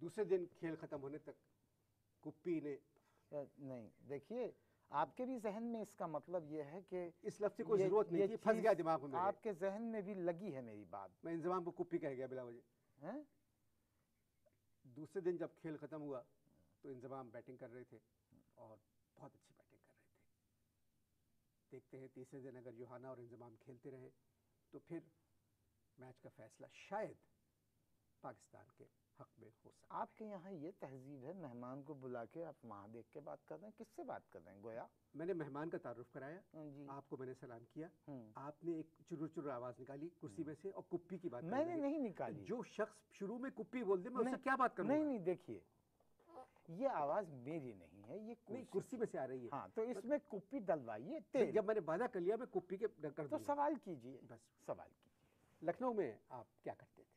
दूसरे दिन खेल खत्म होने तक कुप्पी ने नहीं, देखिए आपके भी जहन में इसका मतलब ये है कि इस लफ्ज़ की कोई जरूरत नहीं थी, फंस गया दिमाग में मेरे। आपके जहन में भी लगी है मेरी बात। मैं इंजमाम को कुप्पी कह गया बिला वजह। हैं? दूसरे दिन जब खेल खत्म हुआ तो इंजमाम बैटिंग कर रहे थे और बहुत अच्छी बैटिंग कर रहे थे। देखते हैं तीसरे दिन अगर यूहाना और इंजमाम खेलते रहे तो फिर मैच का फैसला शायद पाकिस्तान के हक में हो सकता है। आपके यहाँ ये तहजीब है, मेहमान को बुला के आप वहाँ देख के बात कर रहे हैं? किससे बात कर रहे हैं गोया? मैंने मेहमान का तारुफ कराया जी। आपको, मैंने सलाम किया, आपने एक चुरुर चुरुर आवाज निकाली कुर्सी में से और कुप्पी की बात मैंने नहीं निकाली। जो शख्स शुरू में कुप्पी बोल दे मैं उससे क्या बात करूंगा? नहीं नहीं, देखिए ये आवाज मेरी नहीं है, ये कुर्सी में से आ रही है। हाँ, तो इसमें कुप्पी डलवाइए तेल। जब मैंने वादा कर लिया मैं कुप्पी के कर तो सवाल कीजिए, बस सवाल कीजिए। लखनऊ में आप क्या करते थे?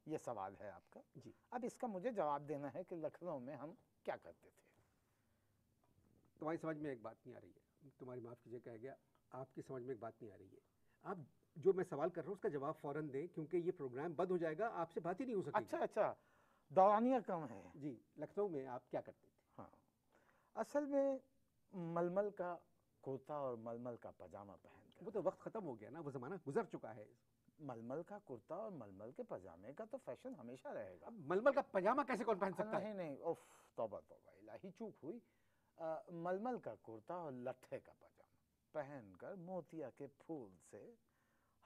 ये सवाल है आपका जी। अब इसका मुझे जवाब देना है कि लखनऊ में हम क्या करते थे। तुम्हारी समझ में एक बात नहीं आ रही है, तुम्हारी माफ कीजिए कह गया, आपकी समझ में एक बात नहीं आ रही है। आप जो मैं सवाल कर रहा हूँ उसका जवाब फौरन दें क्योंकि ये प्रोग्राम बंद हो जाएगा, आपसे बात ही नहीं हो सकती। अच्छा अच्छा, दौरानिया कम है। जी, लखनऊ में आप क्या करते थे? हाँ, असल में मलमल का कुर्ता और मलमल का पजामा पहन कर। वो तो वक्त खत्म हो गया ना, वो जमाना गुजर चुका है। मलमल का कुर्ता और मलमल के पजामे का तो फैशन हमेशा रहेगा। मलमल का पजामा कैसे कौन पहन सकता है? नहीं नहीं, उफ, तौबा तौबा, इलाही चूक हुई। मलमल का कुर्ता और लट्ठे का पजामा पहनकर मोतिया के फूल से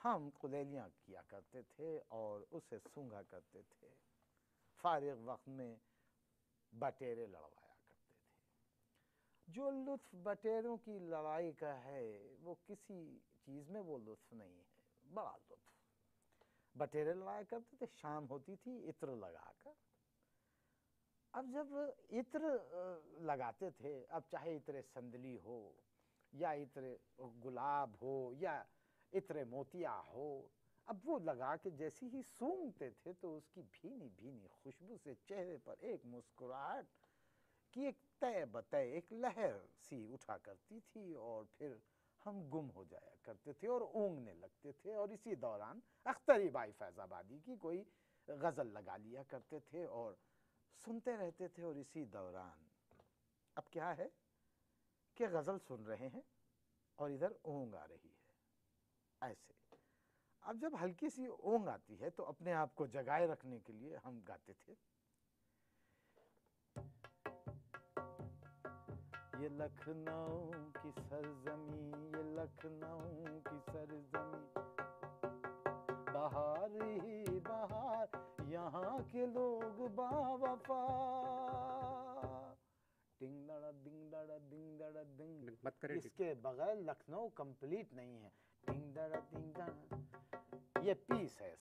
हम कुलेलियाँ किया करते थे और उसे सूंघा करते थे। फारिग वक्त में बटेरे लड़वाया करते थे। जो लुत्फ बटेरों की लड़ाई का है वो किसी चीज़ में वो लुत्फ नहीं है, बड़ा लुत्फ। बटेरे लड़ाया करते थे, शाम होती थी इत्र लगाकर। अब जब इत्र लगाते थे, अब चाहे इत्र संदली हो या इत्र गुलाब हो या इत्र मोतिया हो, अब वो लगा के जैसे ही सूंघते थे तो उसकी भीनी भीनी खुशबू से चेहरे पर एक मुस्कुराहट की एक तय बतय एक लहर सी उठा करती थी और फिर हम गुम हो जाया करते थे और ऊँघने लगते थे। और इसी दौरान अख्तरी बाई फैज़ाबादी की कोई गज़ल लगा लिया करते थे और सुनते रहते थे। और इसी दौरान अब क्या है कि गज़ल सुन रहे हैं और इधर ऊँघ आ रही है, ऐसे। अब जब हल्की सी ऊँघ आती है तो अपने आप को जगाए रखने के लिए हम गाते थे, ये लखनऊ की सरजमी, ये लखनऊ की सरजमी, बहार ही बहार, यहाँ के लोग बावफा। डिंग दड़ा डिंग दड़ा डिंग दड़ा डिंग, मत करें, इसके बगैर लखनऊ कंप्लीट नहीं है। डिंग दड़ा डिंग दड़ा, ये पीस है